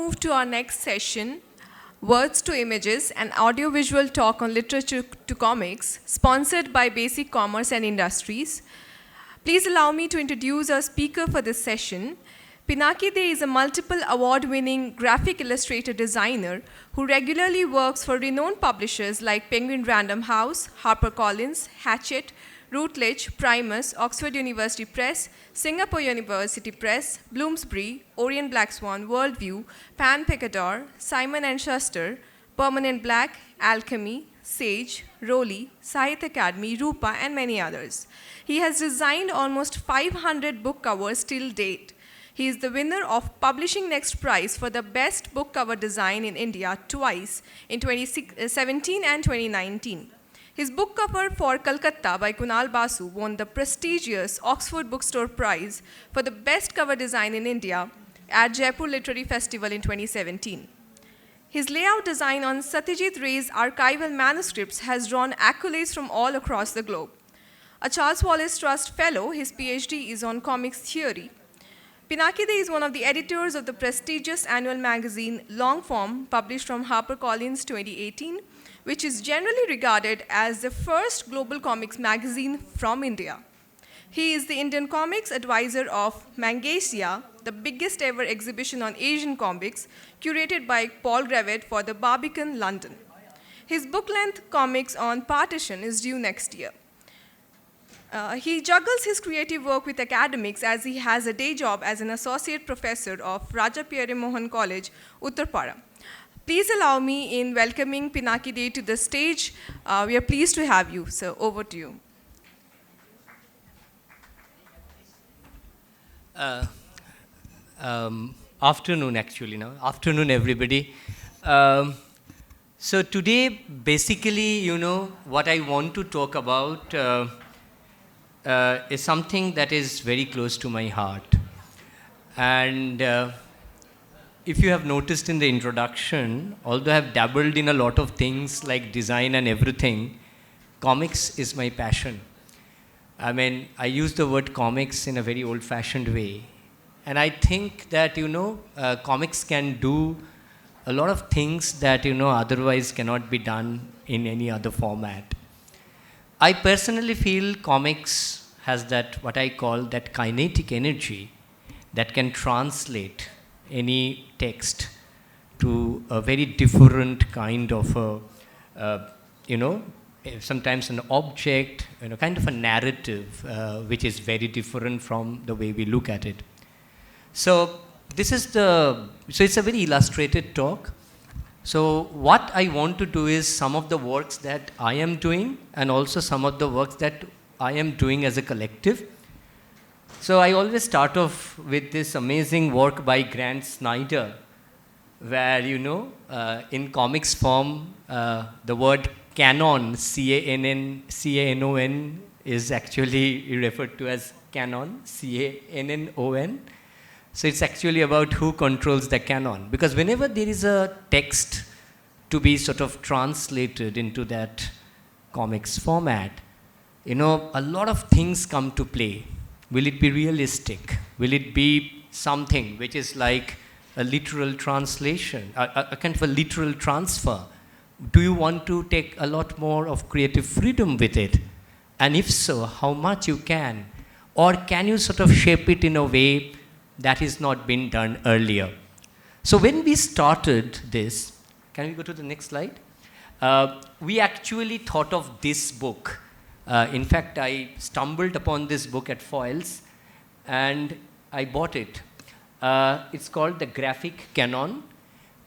move to our next session, Words to Images, an audiovisual talk on literature to comics, sponsored by Basic Commerce and Industries. Please allow me to introduce our speaker for this session. Pinaki is a multiple award-winning graphic illustrator designer who regularly works for renowned publishers like Penguin Random House, HarperCollins, Hachette, Routledge, Primus, Oxford University Press, Singapore University Press, Bloomsbury, Orient Black Swan, Worldview, Pan Picador, Simon & Schuster, Permanent Black, Alchemy, Sage, Rowley, Sahitya Academy, Rupa, and many others. He has designed almost 500 book covers till date. He is the winner of Publishing Next Prize for the Best Book Cover Design in India twice, in 2017 and 2019. His book cover for Calcutta by Kunal Basu won the prestigious Oxford Bookstore Prize for the Best Cover Design in India at Jaipur Literary Festival in 2017. His layout design on Satyajit Ray's archival manuscripts has drawn accolades from all across the globe. A Charles Wallace Trust Fellow, his PhD is on comics theory. Pinaki is one of the editors of the prestigious annual magazine Longform, published from HarperCollins 2018, which is generally regarded as the first global comics magazine from India. He is the Indian comics advisor of Mangasia, the biggest ever exhibition on Asian comics, curated by Paul Gravett for the Barbican, London. His book-length comics on Partition is due next year. He juggles his creative work with academics as he has a day job as an associate professor of Raja Pierre Mohan College, Uttarpara. Please allow me in welcoming Pinaki to the stage. We are pleased to have you, so over to you. Afternoon, actually, now. Afternoon, everybody. So today, basically, what I want to talk about is something that is very close to my heart. And if you have noticed in the introduction, although I have dabbled in a lot of things like design and everything, comics is my passion. I mean, I use the word comics in a very old-fashioned way. And I think that, comics can do a lot of things that, otherwise cannot be done in any other format. I personally feel comics has that, what I call that kinetic energy that can translate any text to a very different kind of sometimes an object, kind of a narrative, which is very different from the way we look at it. So it's a very illustrated talk. So what I want to do is some of the works that I am doing and also some of the works that I am doing as a collective. So I always start off with this amazing work by Grant Snyder, where, in comics form, the word canon, C-A-N-N-C-A-N-O-N, is actually referred to as canon, C-A-N-N-O-N. So it's actually about who controls the canon. Because whenever there is a text to be sort of translated into that comics format, a lot of things come to play. Will it be realistic? Will it be something which is like a literal translation, a kind of a literal transfer? Do you want to take a lot more of creative freedom with it? And if so, how much you can? Or can you sort of shape it in a way that has not been done earlier? So when we started this, can we go to the next slide? We actually thought of this book. In fact, I stumbled upon this book at Foyle's and I bought it. It's called The Graphic Canon,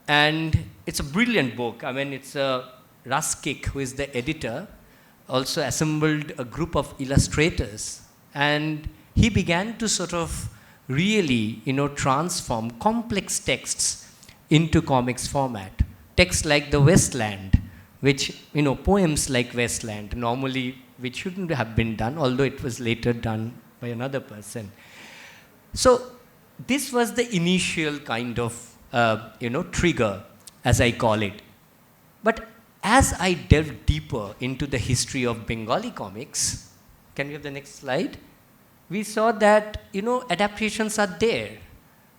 and it's a brilliant book. I mean, it's Ruskik, who is the editor, also assembled a group of illustrators, and he began to sort of really, transform complex texts into comics format. Texts like The Wasteland, which, poems like Wasteland, normally which shouldn't have been done, although it was later done by another person. So this was the initial kind of, trigger, as I call it. But as I delved deeper into the history of Bengali comics, can we have the next slide? We saw that, adaptations are there.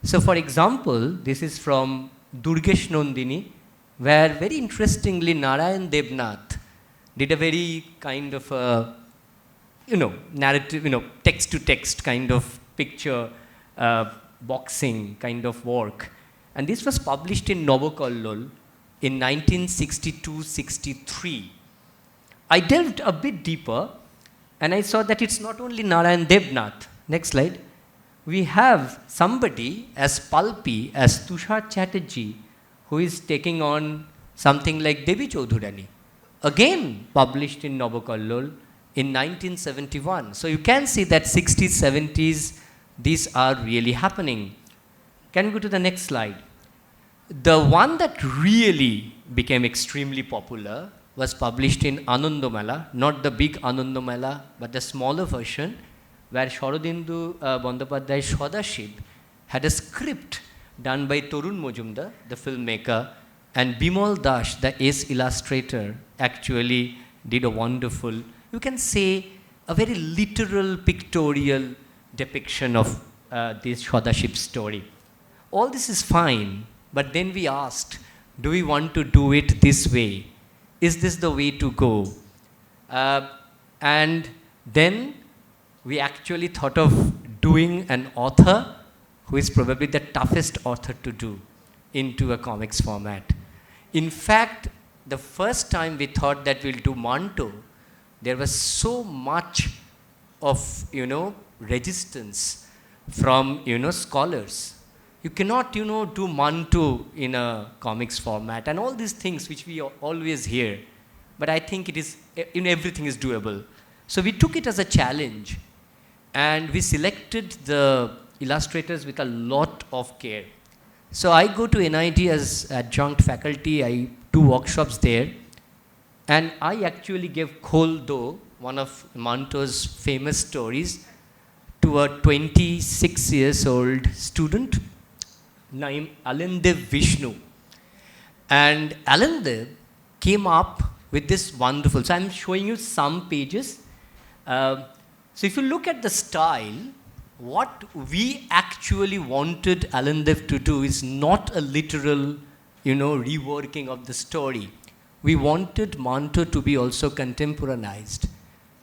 So for example, this is from Durgesh Nandini, where very interestingly Narayan Devnath did a very kind of a, narrative, text to text kind of picture, boxing kind of work. And this was published in Novokollol in 1962-63. I delved a bit deeper and I saw that it's not only Narayan Devnath. Next slide. We have somebody as pulpy as Tushar Chatterjee, who is taking on something like Devi Chaudhurani, again published in Novokollol in 1971. So you can see that 60s, 70s, these are really happening. Can we go to the next slide? The one that really became extremely popular was published in Anandamela, not the big Anandamela, but the smaller version, where Sharadindu Bandopadhyay Sadashiv had a script done by Torun Mojumdar, the filmmaker, and Bimal Dash, the ace illustrator, actually did a wonderful, you can say, a very literal pictorial depiction of this Sadashiv story. All this is fine, but then we asked, do we want to do it this way? Is this the way to go? And then we actually thought of doing an author who is probably the toughest author to do into a comics format. In fact, the first time we thought that we'll do Manto, there was so much of, resistance from, scholars. You cannot, do Manto in a comics format and all these things which we always hear. But I think it is, everything is doable. So we took it as a challenge. And we selected the illustrators with a lot of care. So I go to NIT as adjunct faculty. I do workshops there. And I actually gave Kholdo, one of Manto's famous stories, to a 26 years old student named Alandev Vishnu. And Alandev came up with this wonderful, so I'm showing you some pages. So if you look at the style, what we actually wanted Alandev to do is not a literal, reworking of the story. We wanted Manto to be also contemporaneized.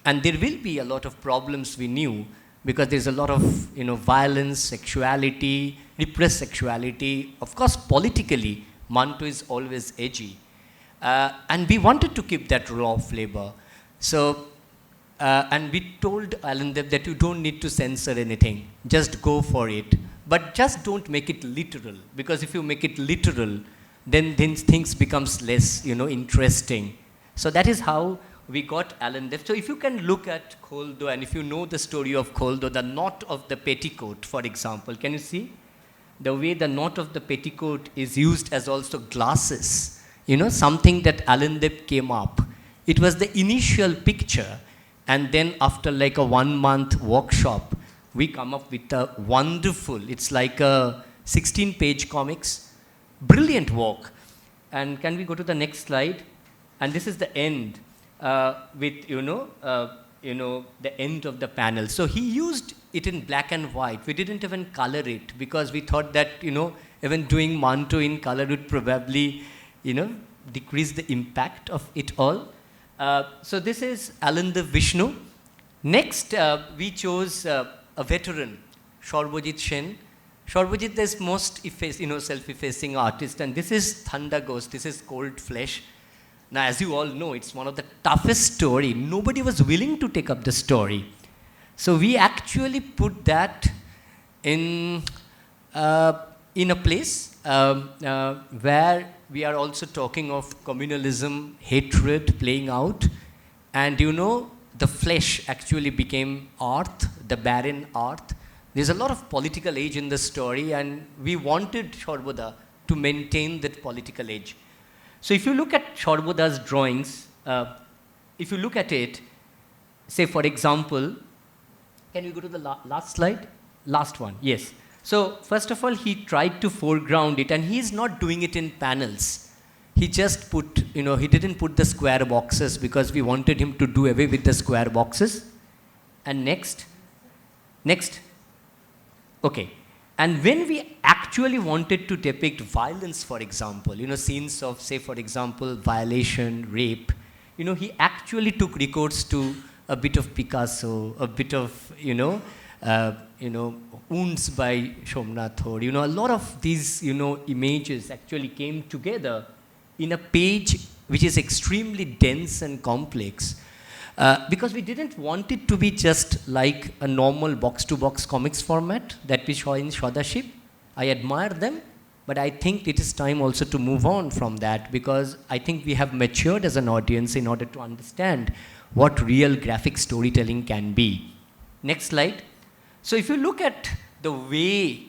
And there will be a lot of problems, we knew, because there's a lot of, violence, sexuality, repressed sexuality. Of course, politically, Manto is always edgy. And we wanted to keep that raw flavor. So, and we told Alandev that you don't need to censor anything. Just go for it. But just don't make it literal. Because if you make it literal, then things becomes less, interesting. So that is how we got Alandev. So if you can look at Kholdo, and if you know the story of Kholdo, the knot of the petticoat, for example, can you see? The way the knot of the petticoat is used as also glasses. Something that Alandev came up. It was the initial picture. And then after like a 1 month workshop, we come up with a wonderful, it's like a 16-page comics, brilliant work. And can we go to the next slide? And this is the end with, the end of the panel. So he used it in black and white. We didn't even color it because we thought that, even doing Manto in color would probably, decrease the impact of it all. So this is Alandev Vishnu. Next, we chose a veteran, Shorbojit Sen. Shorbojit is most self-effacing artist, and this is Thunder Ghost. This is Cold Flesh. Now, as you all know, it's one of the toughest story. Nobody was willing to take up the story. So we actually put that in a place where we are also talking of communalism, hatred playing out. And the flesh actually became earth, the barren earth. There's a lot of political age in the story, and we wanted Shorboda to maintain that political age. So if you look at Shorboda's drawings, if you look at it, say for example, can you go to the last slide? Last one, yes. So first of all, he tried to foreground it, and he's not doing it in panels. He just put, he didn't put the square boxes because we wanted him to do away with the square boxes. And next. Okay. And when we actually wanted to depict violence, for example, scenes of, say, for example, violation, rape, he actually took recourse to a bit of Picasso, a bit of, wounds by Somnath Or. A lot of these, images actually came together in a page which is extremely dense and complex. Because we didn't want it to be just like a normal box-to-box comics format that we saw in Shadaship. I admire them, but I think it is time also to move on from that, because I think we have matured as an audience in order to understand what real graphic storytelling can be. Next slide. So if you look at the way,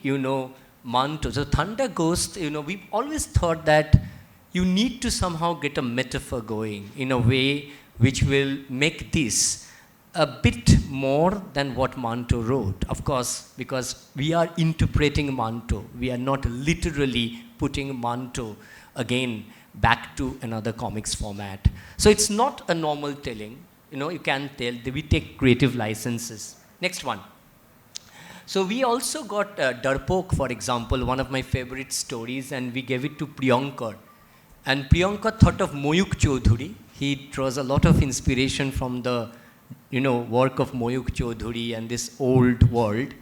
Manto, so Thunder Ghost, we've always thought that you need to somehow get a metaphor going in a way which will make this a bit more than what Manto wrote. Of course, because we are interpreting Manto. We are not literally putting Manto again back to another comics format. So it's not a normal telling. You can tell. We take creative licenses. Next one. So we also got Darpok, for example, one of my favorite stories, and we gave it to Priyankar. And Priyankar thought of Moyuk Chaudhuri. He draws a lot of inspiration from the, work of Moyuk Chaudhuri and this old world.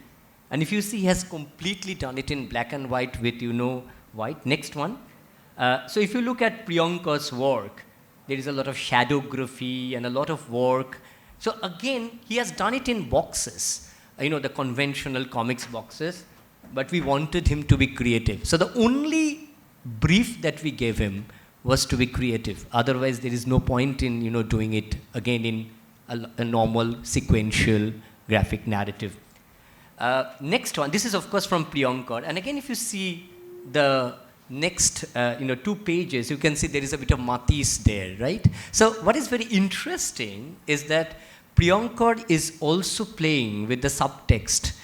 And if you see, he has completely done it in black and white with, white. Next one. So if you look at Priyankar's work, there is a lot of shadowgraphy and a lot of work. So again, he has done it in boxes, the conventional comics boxes, but we wanted him to be creative. So the only brief that we gave him was to be creative. Otherwise, there is no point in, doing it again in a normal sequential graphic narrative. Next one, this is of course from Priyankar. And again, if you see the next, 2 pages, you can see there is a bit of Matisse there, right? So what is very interesting is that Priyankar is also playing with the subtext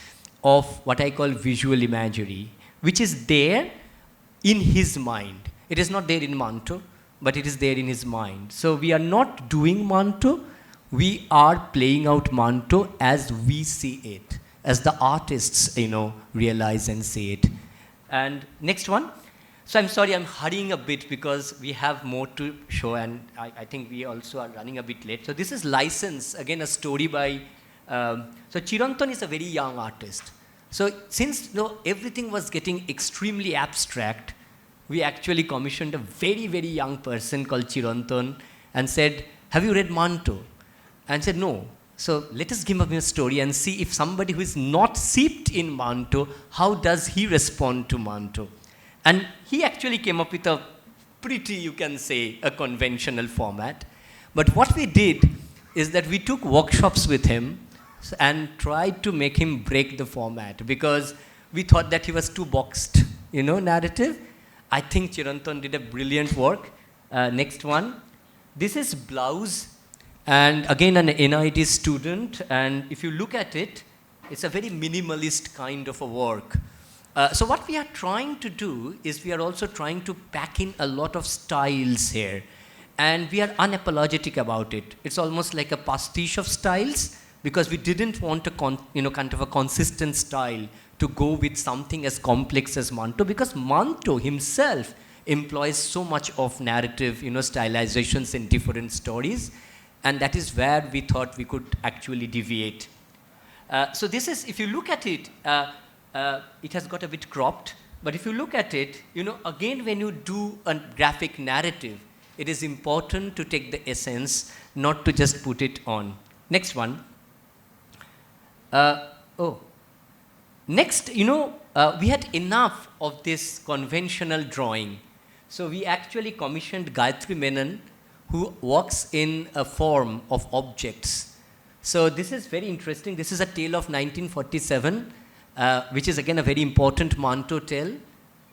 of what I call visual imagery, which is there in his mind. It is not there in Manto, but it is there in his mind. So we are not doing Manto, we are playing out Manto as we see it, as the artists, realize and see it. And next one. So I'm sorry, I'm hurrying a bit because we have more to show, and I think we also are running a bit late. So this is License, again a story by, so Chirantan is a very young artist. So since everything was getting extremely abstract, we actually commissioned a very, very young person called Chirantan and said, have you read Manto? And said, no. So let us give him a story and see if somebody who is not seeped in Manto, how does he respond to Manto? And he actually came up with a pretty, you can say, a conventional format. But what we did is that we took workshops with him and tried to make him break the format, because we thought that he was too boxed, narrative. I think Chirantan did a brilliant work. Next one. This is Blouse, and again an NIT student. And if you look at it, it's a very minimalist kind of a work. So what we are trying to do is we are also trying to pack in a lot of styles here. And we are unapologetic about it. It's almost like a pastiche of styles, because we didn't want a kind of a consistent style to go with something as complex as Manto, because Manto himself employs so much of narrative, stylizations in different stories. And that is where we thought we could actually deviate. So this is, if you look at it, it has got a bit cropped, but if you look at it, again, when you do a graphic narrative, it is important to take the essence, not to just put it on. Next one. Next, we had enough of this conventional drawing. So we actually commissioned Gayatri Menon, who works in a form of objects. So this is very interesting. This is a tale of 1947. Which is again a very important Manto tale.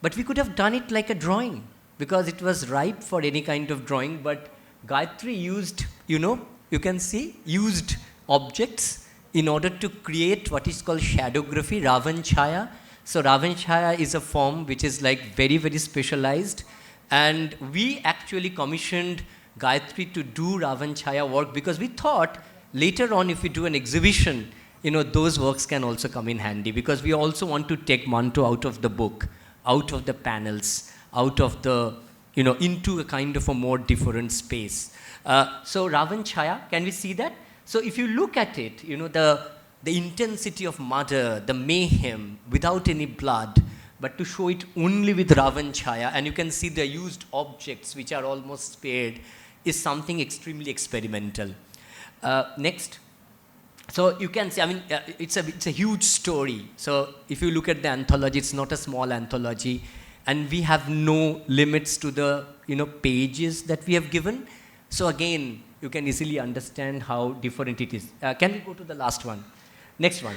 But we could have done it like a drawing, because it was ripe for any kind of drawing. But Gayatri used, you can see, used objects in order to create what is called shadowgraphy, Ravan Chaya. So Ravan Chaya is a form which is like very, very specialized. And we actually commissioned Gayatri to do Ravan Chaya work, because we thought later on, if we do an exhibition, those works can also come in handy, because we also want to take Manto out of the book, out of the panels, out of the, into a kind of a more different space. So Ravan Chaya, can we see that? So if you look at it, the intensity of murder, the mayhem, without any blood, but to show it only with Ravan Chaya, and you can see the used objects which are almost spared, is something extremely experimental. Next. So you can see, it's a huge story. So if you look at the anthology, it's not a small anthology, and we have no limits to the pages that we have given. So again, you can easily understand how different it is. Can we go to the last one? Next one.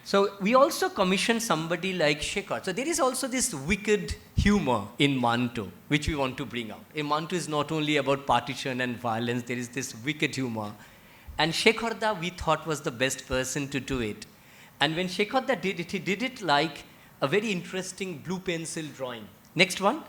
So we also commissioned somebody like Shekhar. So there is also this wicked humor in Manto, which we want to bring out. Manto is not only about partition and violence, there is this wicked humor. And Shekharda, we thought, was the best person to do it. And when Shekharda did it, he did it like a very interesting blue pencil drawing. Next one.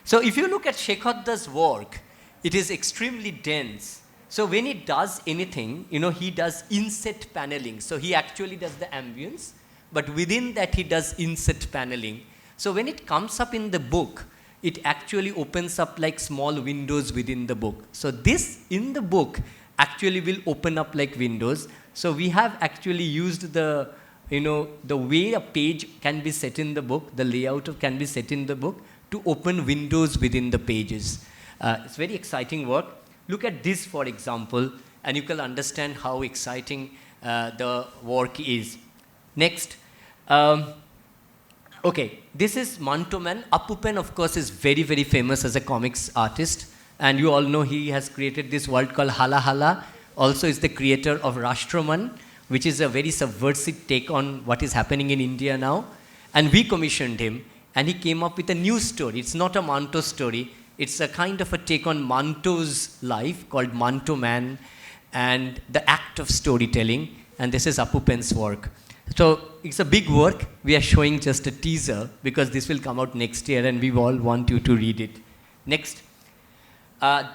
So if you look at Shekharda's work, it is extremely dense. So when he does anything, he does inset paneling. So he actually does the ambience, but within that he does inset paneling. So when it comes up in the book, it actually opens up like small windows within the book. So this, in the book, actually will open up like windows. So we have actually used the way a page can be set in the book, the layout can be set in the book, to open windows within the pages. It's very exciting work. Look at this, for example, and you can understand how exciting the work is. Next. Okay, this is Manto Man. Appupen, of course, is very, very famous as a comics artist. And you all know he has created this world called Hala Hala. Also is the creator of Rashtraman, which is a very subversive take on what is happening in India now. And we commissioned him, and he came up with a new story. It's not a Manto story. It's a kind of a take on Manto's life called Manto Man and the act of storytelling. And this is Appupen's work. So it's a big work. We are showing just a teaser because this will come out next year and we all want you to read it. Next.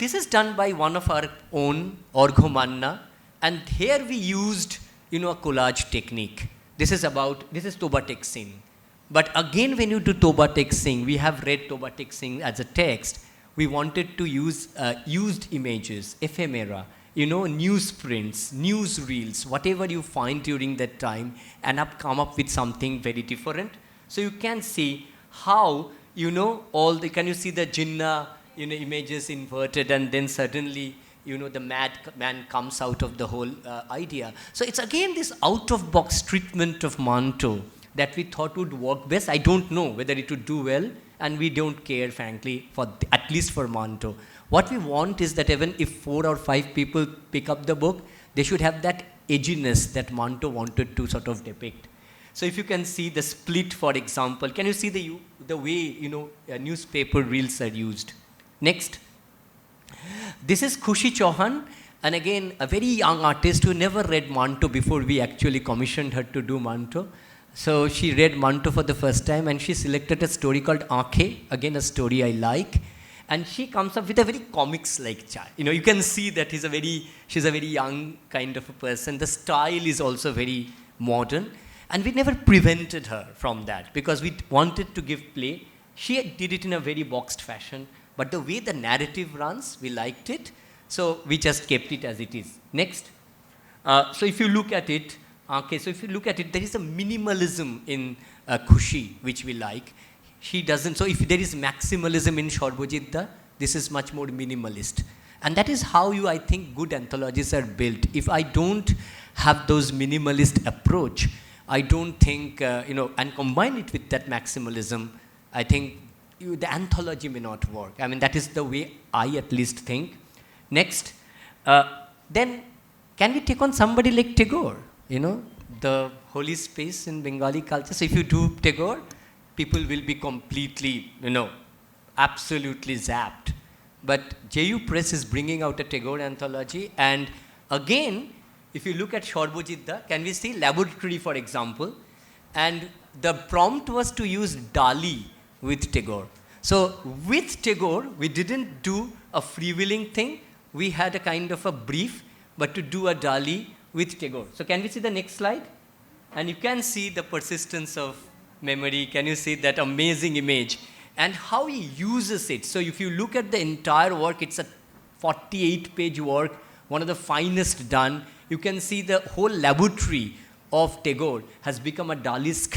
This is done by one of our own, Orgho Manna, and here we used, a collage technique. This is Toba Tek Singh. But again, when you do Toba Tek Singh, we have read Toba Tek Singh as a text. We wanted to use used images, ephemera, newsprints, newsreels, whatever you find during that time, and come up with something very different. So you can see how, can you see the Jinnah, images inverted, and then suddenly, the mad man comes out of the whole idea. So it's again this out-of-box treatment of Manto that we thought would work best. I don't know whether it would do well, and we don't care, frankly, at least for Manto. What we want is that even if 4 or 5 people pick up the book, they should have that edginess that Manto wanted to sort of depict. So if you can see the split, for example, can you see the way, newspaper reels are used? Next. This is Khushi Chauhan, and again, a very young artist who never read Manto before we actually commissioned her to do Manto. So she read Manto for the first time, and she selected a story called Aankhe, again a story I like. And she comes up with a very comics-like child. You can see that she's a very young kind of a person. The style is also very modern. And we never prevented her from that because we wanted to give play. She did it in a very boxed fashion. But the way the narrative runs, we liked it. So we just kept it as it is. Next. So if you look at it, there is a minimalism in Khushi, which we like. She doesn't. So if there is maximalism in Shorbojidda, this is much more minimalist. And that is how I think good anthologies are built. If I don't have those minimalist approach, I don't think, and combine it with that maximalism, I think the anthology may not work. That is the way I at least think. Next, then can we take on somebody like Tagore? The holy space in Bengali culture. So if you do Tagore, people will be completely, absolutely zapped. But JU Press is bringing out a Tagore anthology. And again, if you look at Shorbojidda, can we see laboratory, for example? And the prompt was to use Dali with Tagore. So with Tagore, we didn't do a freewheeling thing. We had a kind of a brief, but to do a Dali with Tagore. So can we see the next slide? And you can see the persistence of memory. Can you see that amazing image? And how he uses it. So if you look at the entire work, it's a 48-page work, one of the finest done. You can see the whole laboratory of Tagore has become a Dalisk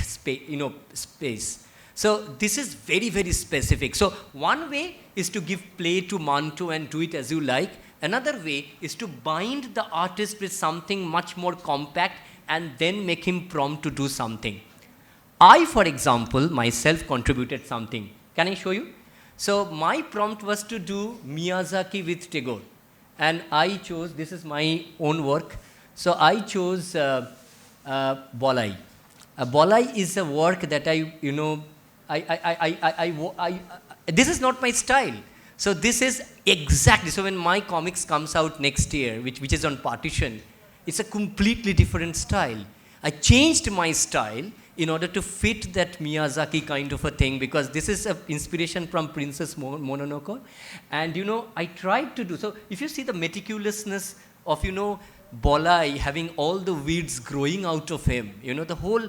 space. So this is very, very specific. So one way is to give play to Manto and do it as you like. Another way is to bind the artist with something much more compact and then make him prompt to do something. I, for example, myself contributed something. Can I show you? So my prompt was to do Miyazaki with Tagore. And I chose, this is my own work. So I chose Bolai. Bolai is a work that this is not my style. So this is exactly, so when my comics comes out next year, which is on Partition, it's a completely different style. I changed my style in order to fit that Miyazaki kind of a thing, because this is an inspiration from Princess Mononoke. And I tried to do, so if you see the meticulousness of, Bolai having all the weeds growing out of him, the whole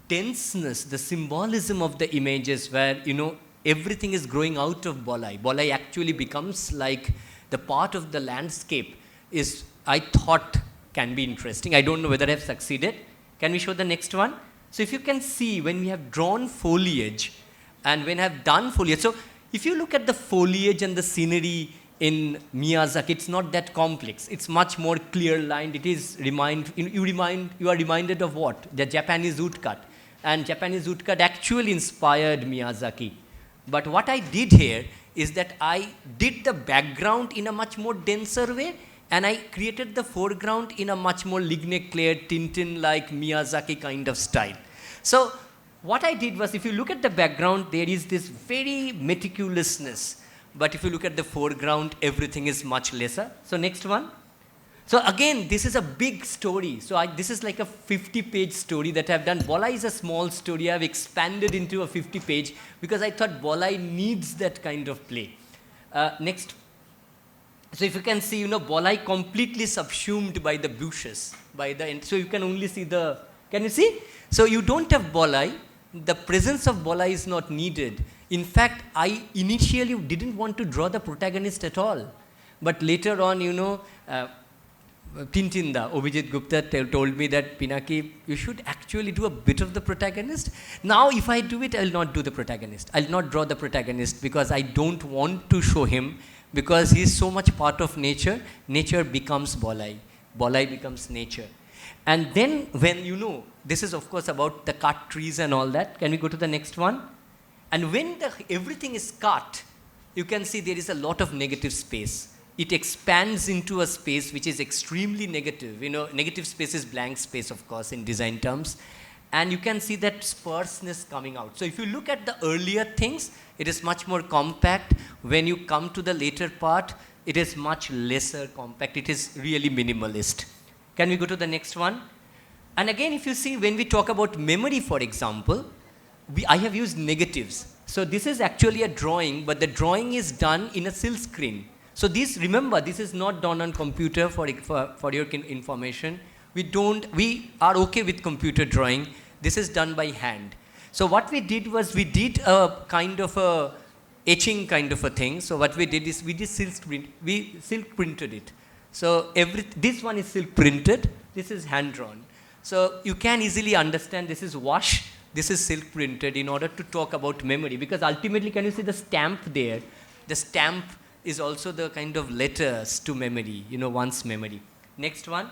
denseness, the symbolism of the images where, everything is growing out of Bolai. Bolai actually becomes like the part of the landscape is, I thought, can be interesting. I don't know whether I've succeeded. Can we show the next one? So if you can see, when we have drawn foliage and when I've done foliage, so if you look at the foliage and the scenery in Miyazaki, it's not that complex. It's much more clear-lined. It is you are reminded of what? The Japanese woodcut. And Japanese woodcut actually inspired Miyazaki. But what I did here is that I did the background in a much more denser way, and I created the foreground in a much more lignet-clear, Tintin-like Miyazaki kind of style. So what I did was, if you look at the background, there is this very meticulousness. But if you look at the foreground, everything is much lesser. So next one. So again, this is a big story. So this is like a 50-page story that I've done. Bolai is a small story. I've expanded into a 50-page because I thought Bolai needs that kind of play. Next. So if you can see, Bolai completely subsumed by the bushes. So you can only see can you see? So you don't have Bolai. The presence of Bolai is not needed. In fact, I initially didn't want to draw the protagonist at all. But later on, Tintinda, Abhijit Gupta told me that, Pinaki, you should actually do a bit of the protagonist. Now, if I do it, I'll not do the protagonist. I'll not draw the protagonist because I don't want to show him, because he's so much part of nature. Nature becomes Bolai. Bolai becomes nature. And then when, this is of course about the cut trees and all that. Can we go to the next one? And when everything is cut, you can see there is a lot of negative space. It expands into a space which is extremely negative. Negative space is blank space, of course, in design terms. And you can see that sparseness coming out. So if you look at the earlier things, it is much more compact. When you come to the later part, it is much lesser compact. It is really minimalist. Can we go to the next one? And again, if you see, when we talk about memory, for example, I have used negatives. So this is actually a drawing, but the drawing is done in a silk screen. So remember, this is not done on computer for your information. We are okay with computer drawing. This is done by hand. So what we did was, we did a kind of a etching kind of a thing. So what we did is, we silk printed it. So this one is silk printed, this is hand drawn. So you can easily understand, this is wash, this is silk printed, in order to talk about memory. Because ultimately, can you see the stamp there? The stamp is also the kind of letters to memory, one's memory. Next one.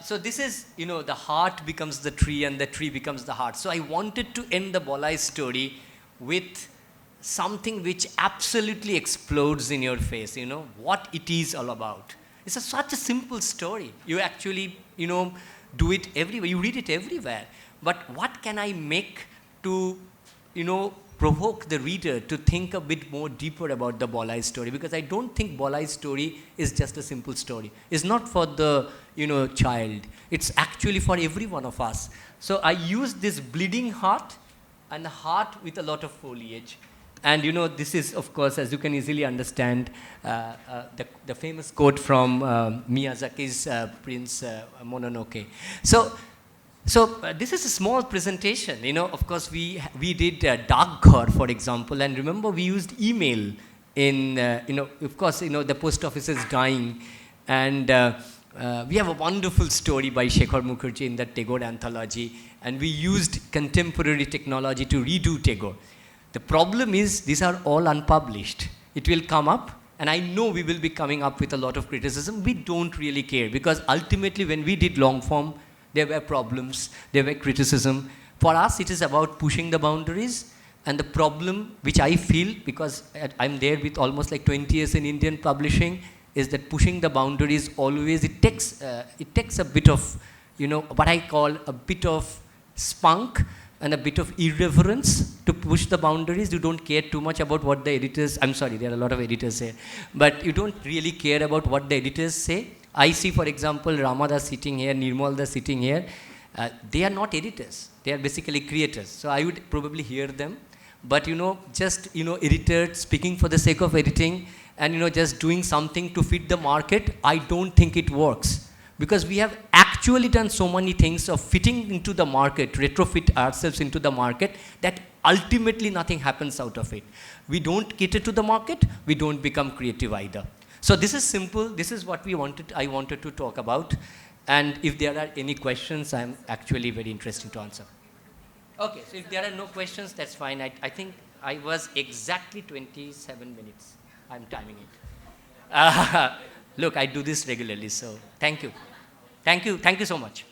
So this is, the heart becomes the tree and the tree becomes the heart. So I wanted to end the Bolai story with something which absolutely explodes in your face, what it is all about. It's such a simple story. You actually, do it everywhere. You read it everywhere. But what can I make to, provoke the reader to think a bit more deeper about the Bolai story? Because I don't think Bolai's story is just a simple story. It's not for the, child. It's actually for every one of us. So I used this bleeding heart and a heart with a lot of foliage. And this is, of course, as you can easily understand, the famous quote from Miyazaki's Prince Mononoke. So So this is a small presentation. Of course, we did Dagghar, for example, and remember we used email in, of course, the post office is dying, and we have a wonderful story by Shekhar Mukherjee in the Tagore anthology, and we used contemporary technology to redo Tagore. The problem is these are all unpublished. It will come up, and I know we will be coming up with a lot of criticism. We don't really care, because ultimately when we did long form, there were problems, there were criticism. For us, it is about pushing the boundaries, and the problem which I feel, because I'm there with almost like 20 years in Indian publishing, is that pushing the boundaries always, it takes a bit of, what I call a bit of spunk and a bit of irreverence to push the boundaries. You don't care too much about what the editors, I'm sorry, there are a lot of editors here, but you don't really care about what the editors say. I see, for example, Ramada sitting here, Nirmalda sitting here. They are not editors. They are basically creators. So I would probably hear them. But, just, editors speaking for the sake of editing and, just doing something to fit the market, I don't think it works. Because we have actually done so many things of fitting into the market, retrofit ourselves into the market, that ultimately nothing happens out of it. We don't cater to the market. We don't become creative either. So this is simple. This is what I wanted to talk about. And if there are any questions, I'm actually very interested to answer. Okay, so if there are no questions, that's fine. I think I was exactly 27 minutes. I'm timing it. Look, I do this regularly, so thank you. Thank you so much.